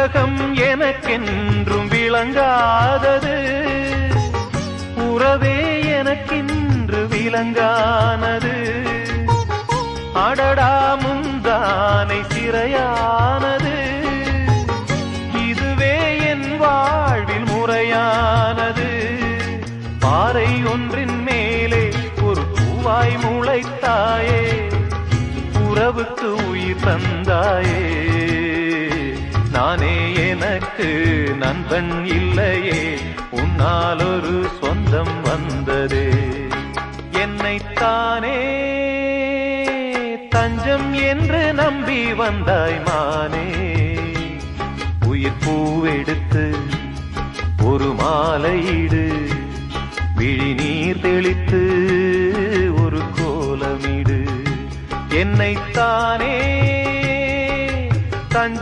உலகம் எனக்கென்றும் விளங்காதது, உறவே எனக்கென்று விளங்கானது. அடடா முந்தானை சிறையானது, இதுவே என் வாழ்வில் முறையானது. பாறை ஒன்றின் மேலே ஒரு பூவாய் முளைத்தாயே, உறவுக்கு உயிர் தந்தாயே. நானே எனக்கு நண்பன் இல்லையே, உன்னால் ஒரு சொந்தம் வந்ததே. என்னைத்தானே தஞ்சம் என்று நம்பி வந்தாய் மானே. உயிர் பூவெடுத்து ஒரு மாலையிடு, விழி நீர் தெளித்து ஒரு கோலமிடு. என்னைத்தானே